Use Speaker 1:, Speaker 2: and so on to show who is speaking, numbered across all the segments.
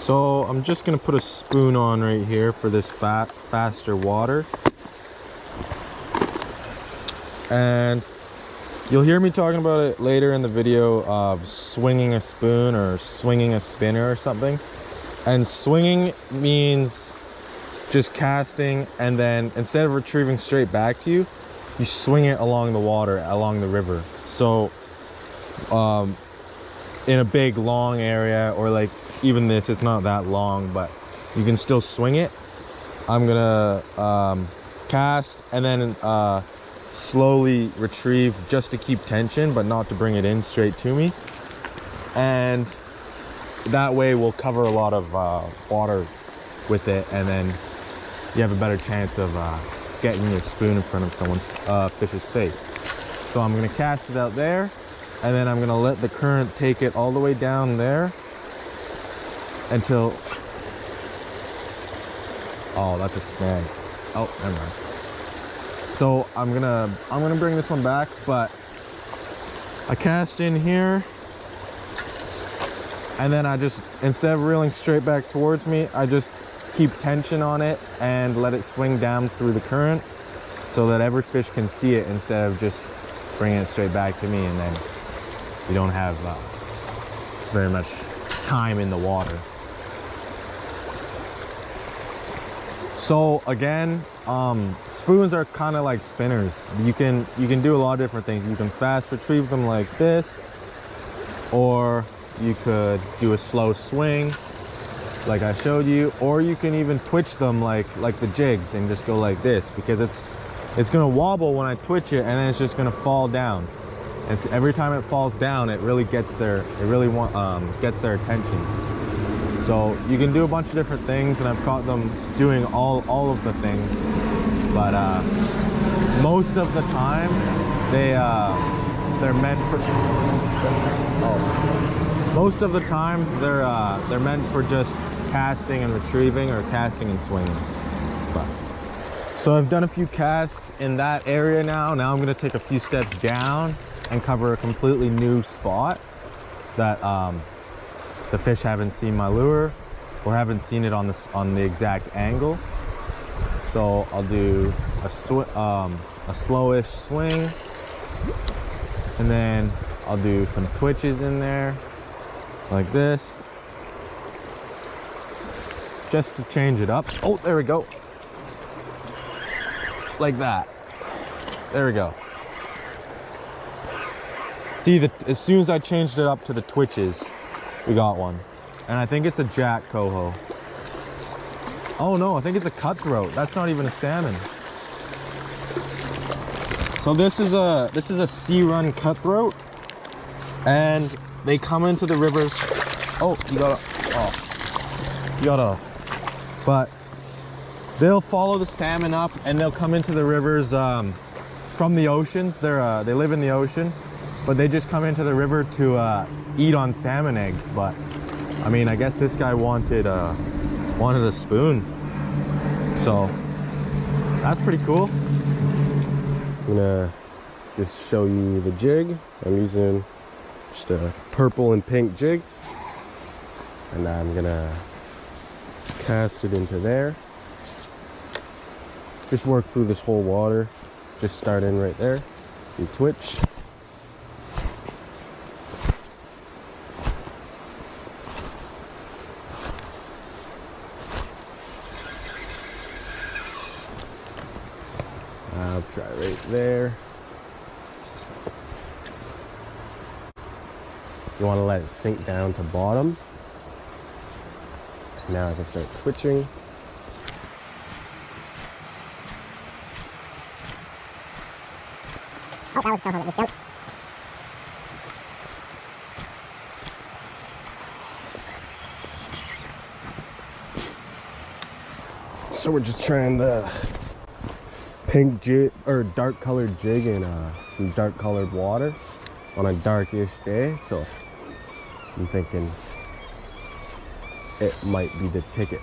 Speaker 1: So I'm just gonna put a spoon on right here for this faster water. And you'll hear me talking about it later in the video of swinging a spoon or swinging a spinner or something. And swinging means just casting, and then instead of retrieving straight back to you, you swing it along the water, along the river. So in a big long area, or like even this, it's not that long, but you can still swing it. I'm gonna cast and then slowly retrieve just to keep tension, but not to bring it in straight to me. And that way we'll cover a lot of water with it, and then you have a better chance of getting your spoon in front of someone's fish's face. So I'm gonna cast it out there, and then I'm gonna let the current take it all the way down there until, oh, that's a snag. Oh, never mind. So I'm gonna bring this one back, but I cast in here, and then I just, instead of reeling straight back towards me, I just keep tension on it and let it swing down through the current so that every fish can see it, instead of just bringing it straight back to me, and then you don't have very much time in the water. So again, spoons are kind of like spinners. You can do a lot of different things. You can fast retrieve them like this, or you could do a slow swing like I showed you, or you can even twitch them like the jigs and just go like this, because it's gonna wobble when I twitch it, and then it's just gonna fall down. And so every time it falls down, it really gets their gets their attention. So you can do a bunch of different things, and I've caught them doing all of the things. But most of the time, they're meant for. Most of the time, they're meant for just casting and retrieving, or casting and swinging. But so I've done a few casts in that area now. Now I'm going to take a few steps down and cover a completely new spot that the fish haven't seen my lure, or haven't seen it on the exact angle. So I'll do a slowish swing, and then I'll do some twitches in there like this, just to change it up. Oh, there we go. Like that. There we go. See, as soon as I changed it up to the twitches, we got one. And I think it's a jack coho. Oh no, I think it's a cutthroat. That's not even a salmon. So this is a sea run cutthroat, and they come into the rivers. Oh, you got off. But they'll follow the salmon up, and they'll come into the rivers from the oceans. They live in the ocean, but they just come into the river to eat on salmon eggs. But I mean, I guess this guy wanted a spoon, so that's pretty cool. I'm gonna just show you the jig. I'm using just a purple and pink jig, and I'm gonna cast it into there. Just work through this whole water. Just start in right there and twitch. I'll try right there. You want to let it sink down to bottom. Now I can start twitching.
Speaker 2: Oh, that was Coho that just jumped.
Speaker 1: So we're just trying the pink jig, or dark colored jig, in some dark colored water on a darkish day. So I'm thinking it might be the ticket.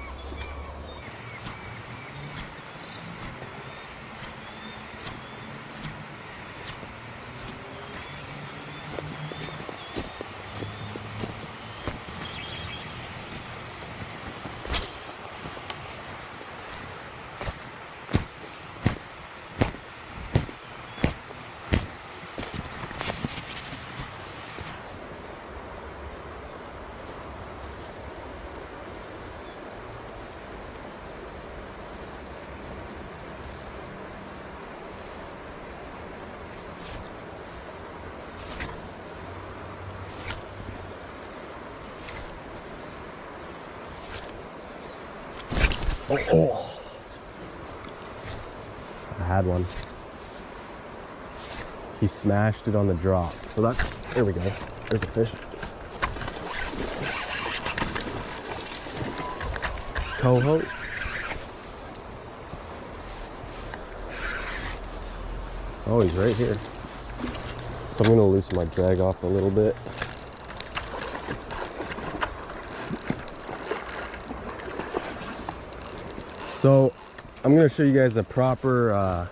Speaker 2: Oh. I had one. He smashed it on the drop. So that's, there we go. There's a fish. Coho. Oh, he's right here. So I'm gonna loosen my drag off a little bit. So I'm gonna show you guys a proper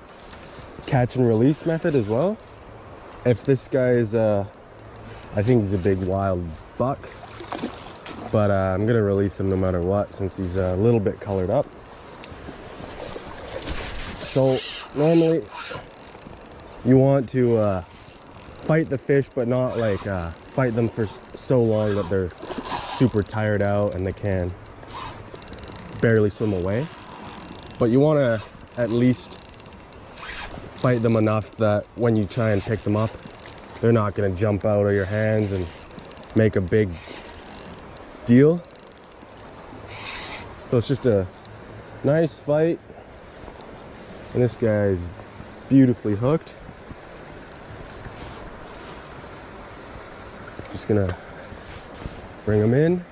Speaker 2: catch and release method as well. If this guy is, I think he's a big wild buck, but I'm gonna release him no matter what since he's a little bit colored up. So normally you want to fight the fish, but not like fight them for so long that they're super tired out and they can barely swim away. But you want to at least fight them enough that when you try and pick them up, they're not going to jump out of your hands and make a big deal. So it's just a nice fight. And this guy is beautifully hooked. Just gonna bring him in.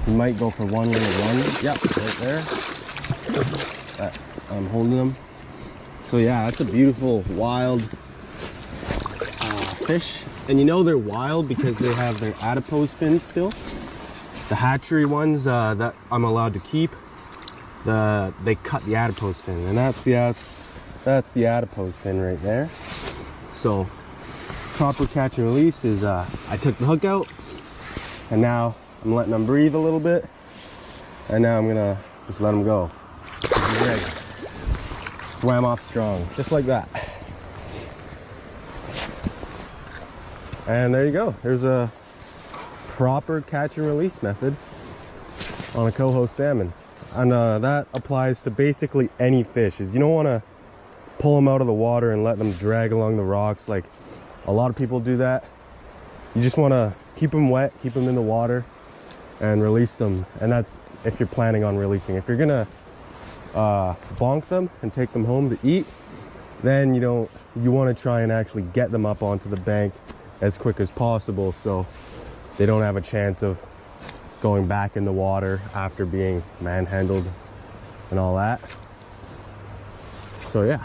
Speaker 2: He might go for one little run. Yep, right there. I'm holding him. So yeah, that's a beautiful wild fish. And you know they're wild because they have their adipose fins still. The hatchery ones that I'm allowed to keep, they cut the adipose fin, and that's the adipose fin right there. So proper catch and release is I took the hook out, and now I'm letting them breathe a little bit, and now I'm gonna just let them go. He's ready. Swam off strong, just like that. And there you go. There's a proper catch and release method on a coho salmon. And that applies to basically any fish. Is you don't want to pull them out of the water and let them drag along the rocks like a lot of people do that. You just want to keep them wet, keep them in the water, and release them. And that's if you're planning on releasing. If you're gonna bonk them and take them home to eat, then you want to try and actually get them up onto the bank as quick as possible so they don't have a chance of going back in the water after being manhandled and all that. So yeah.